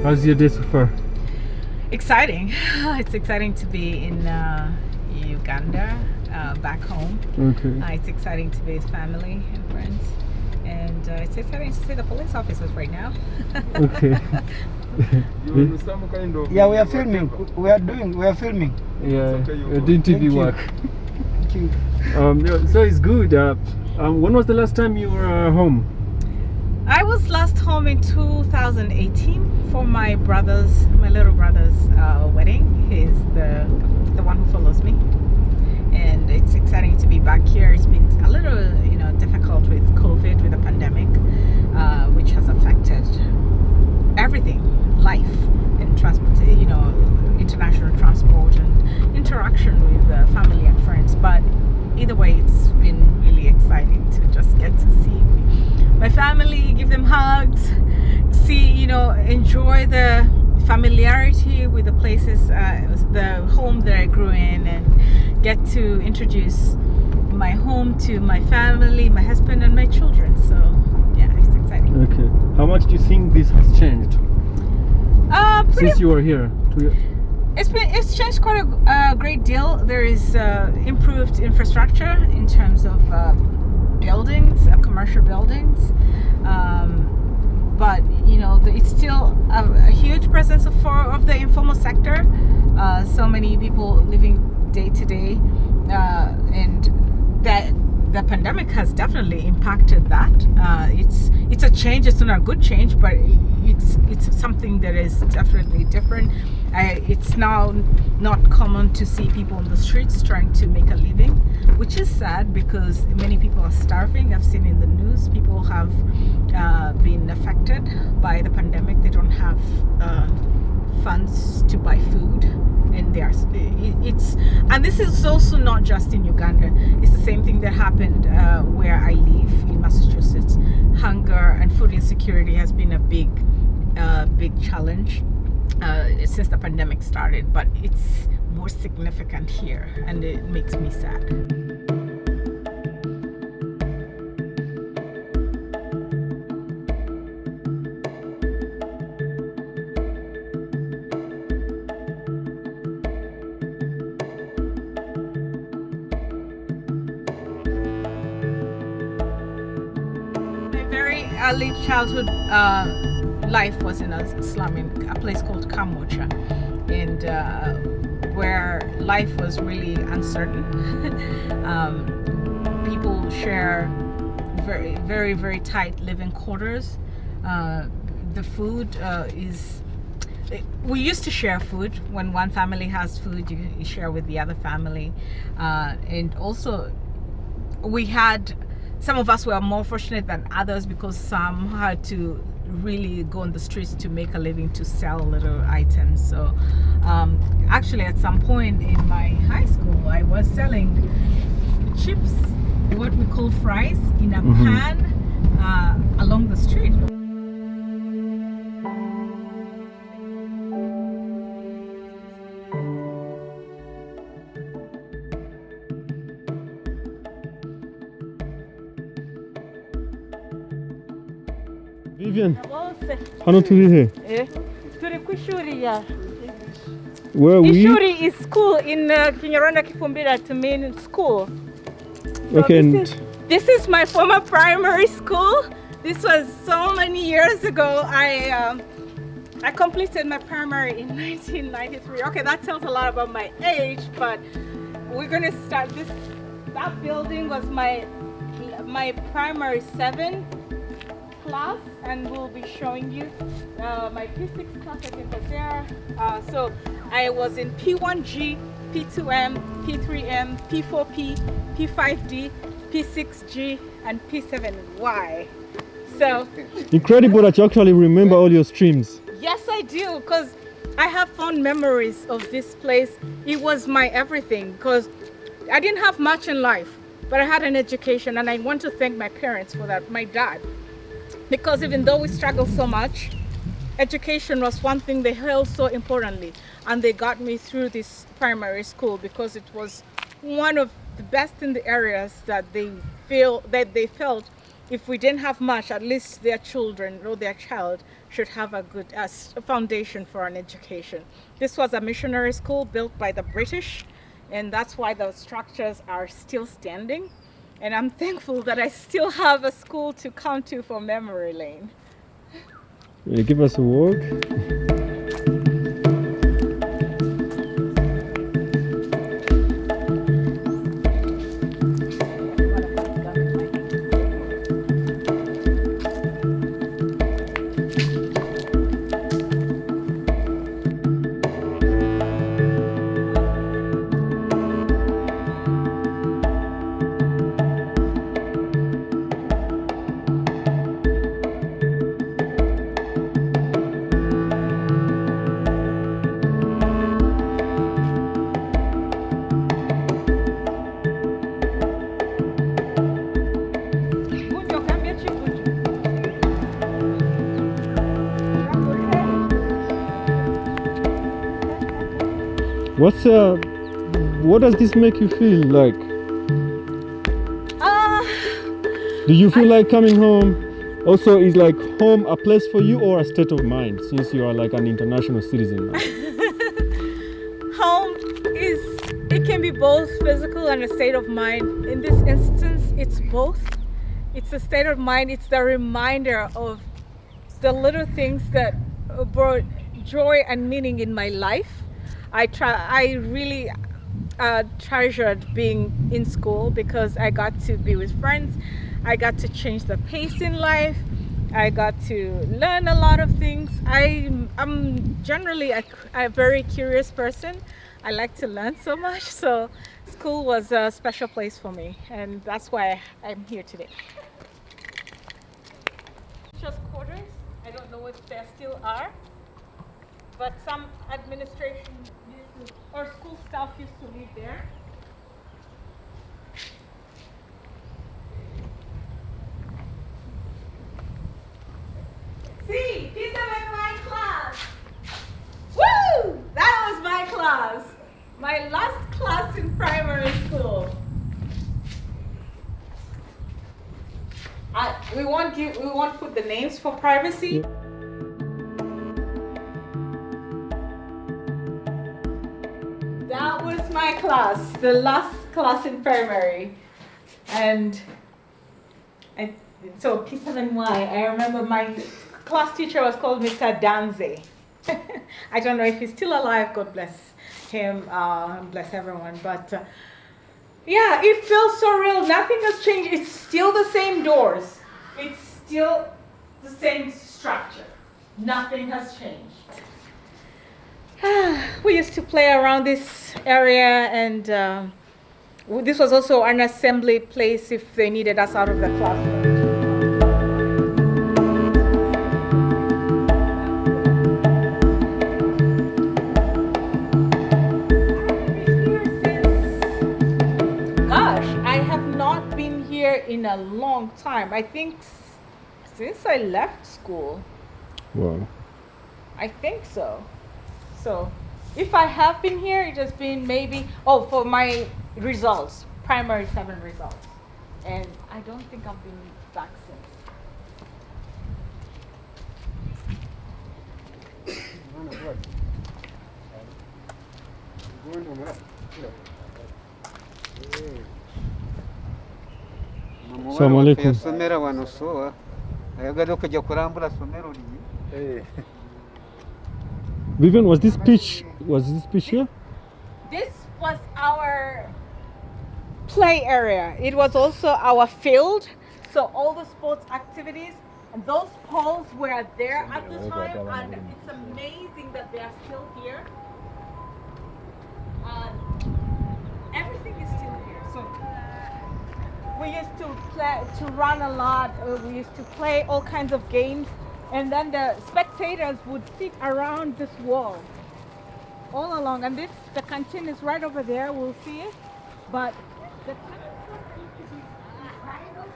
How's your day so far? Exciting. It's exciting to be in Uganda, back home. Okay. It's exciting to be with family and friends. And it's exciting to see the police officers right now. Okay. Yeah, we are filming. We are filming. Yeah, you're doing TV work. Thank you. Yeah, so it's good. When was the last time you were home? I was last home in 2018 for my little brother's wedding. He's the one who follows me. And it's exciting to be back here. It's been a little, difficult with COVID, with the pandemic, which has affected everything, life and transport, international transport and interaction with family and friends. But either way, it's been really exciting to just get to see my family, give them hugs, see, enjoy the familiarity with the places, the home that I grew in, and get to introduce my home to my family, my husband and my children. So yeah, it's exciting. Okay. How much do you think this has changed since you were here? It's changed quite a great deal. There is improved infrastructure in terms of buildings, commercial buildings. But it's still a huge presence of the informal sector. So many people living day to day, and that the pandemic has definitely impacted that. It's a change. It's not a good change, but it's something that is definitely different. It's now not common to see people on the streets trying to make a living, which is sad because many people are starving. I've seen in the news people have been affected by the pandemic. They don't have funds to buy food, and and this is also not just in Uganda. It's the same thing that happened where I live in Massachusetts. Hunger and food insecurity has been a big challenge since the pandemic started, but it's more significant here, and it makes me sad. Early childhood life was in a slum in a place called Kamocha, and where life was really uncertain. People share very, very, very tight living quarters. The food we used to share food. When one family has food, you share with the other family, and also some of us were more fortunate than others because some had to really go on the streets to make a living, to sell little items. So actually at some point in my high school, I was selling chips, what we call fries, in a pan along the street. Vivian, hano turi he? Turi ku ishuri ya. Where are we? Ishuri is school in Kinyarwanda Kifumbira, to mean school. So okay. This is my former primary school. This was so many years ago. I completed my primary in 1993. Okay, that tells a lot about my age, but we're gonna start this. That building was my primary 7 class, and we'll be showing you my P6 class. I think was there. So I was in P1G, P2M, P3M, P4P, P5D, P6G, and P7Y. So incredible that you actually remember all your streams. Yes, I do, because I have fond memories of this place. It was my everything, because I didn't have much in life, but I had an education, and I want to thank my parents for that, my dad. Because even though we struggled so much, education was one thing they held so importantly, and they got me through this primary school because it was one of the best in the areas that they felt if we didn't have much, at least their children or their child should have a good foundation for an education. This was a missionary school built by the British, and that's why the structures are still standing. And I'm thankful that I still have a school to come to for memory lane. Will you give us a walk? What does this make you feel like? Do you feel like coming home? Also, is like home a place for you or a state of mind, since you are like an international citizen now? Home it can be both physical and a state of mind. In this instance, it's both. It's a state of mind. It's the reminder of the little things that brought joy and meaning in my life. I really treasured being in school because I got to be with friends. I got to change the pace in life. I got to learn a lot of things. I'm generally a very curious person. I like to learn so much. So school was a special place for me, and that's why I'm here today. Just quarters. I don't know if there still are, but some administration or school staff used to live there. See, these are my class. Woo! That was my class. My last class in primary school. We won't put the names for privacy. That was my class, the last class in primary. And so P7Y, I remember my class teacher was called Mr. Danze. I don't know if he's still alive, God bless him, bless everyone. But yeah, it feels so real. Nothing has changed. It's still the same doors. It's still the same structure. Nothing has changed. We used to play around this area, and this was also an assembly place if they needed us out of the classroom. In a long time. I think since I left school. Wow. I think so. So if I have been here, it has been maybe, for my results, primary 7 results. And I don't think I've been back since. Assalamu alaikum. Somera wanosoa. Ayagado kujya kurambura somero liye. Vivian, was this pitch here? This was our play area. It was also our field. So all the sports activities, and those poles were there at the time, and it's amazing that they are still here. Everything is still here. So we used to run a lot. We used to play all kinds of games, and then the spectators would sit around this wall all along. And the canteen is right over there. We'll see it, but the tennis court used to be behind us.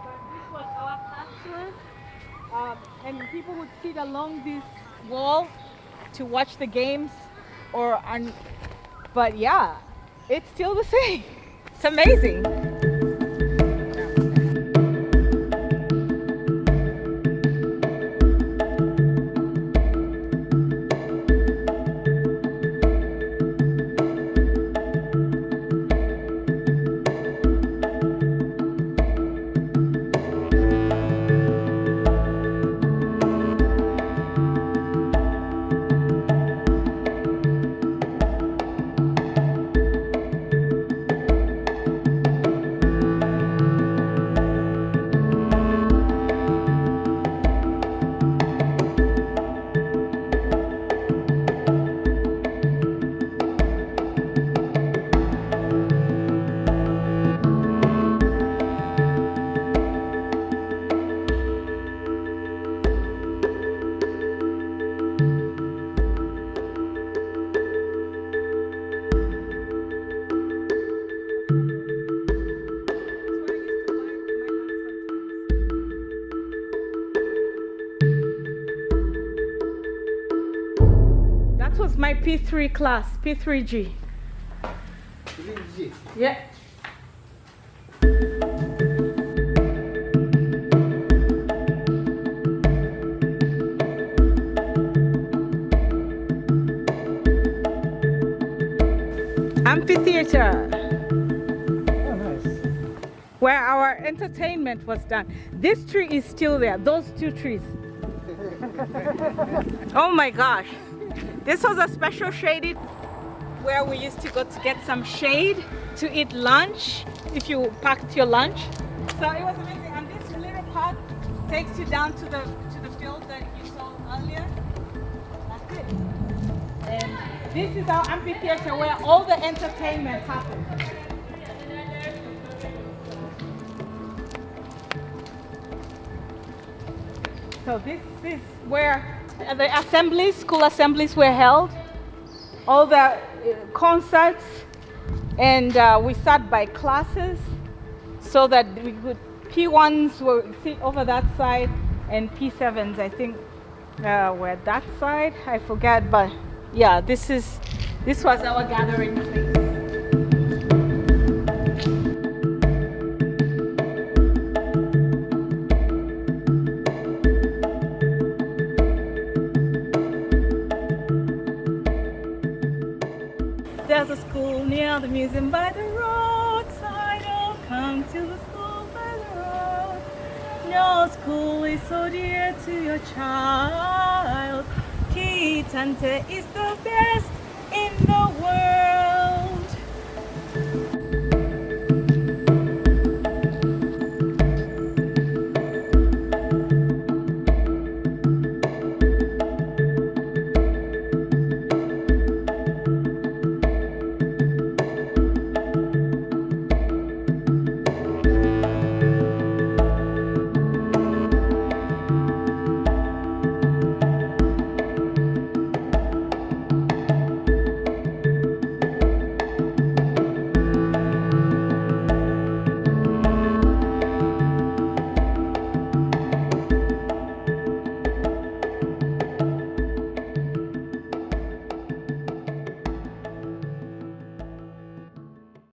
But this was our classroom, and people would sit along this wall to watch the games, but yeah. It's still the same. It's amazing. my P3 class, P3G. Yeah. Amphitheater. Oh, nice. Where our entertainment was done. This tree is still there, those two trees. Oh my gosh. This was a special shaded where we used to go to get some shade to eat lunch if you packed your lunch. So it was amazing. And this little path takes you down to the field that you saw earlier. That's it. And this is our amphitheater where all the entertainment happens. So this is where the assemblies, school assemblies were held, all the concerts, and we sat by classes so that we could, P1s will sit over that side and P7s I think were that side, I forget, but yeah, this was our gathering place. There's a school near the museum by the roadside. Oh, come to the school by the road. No school is so dear to your child. Kitante is the best in the world.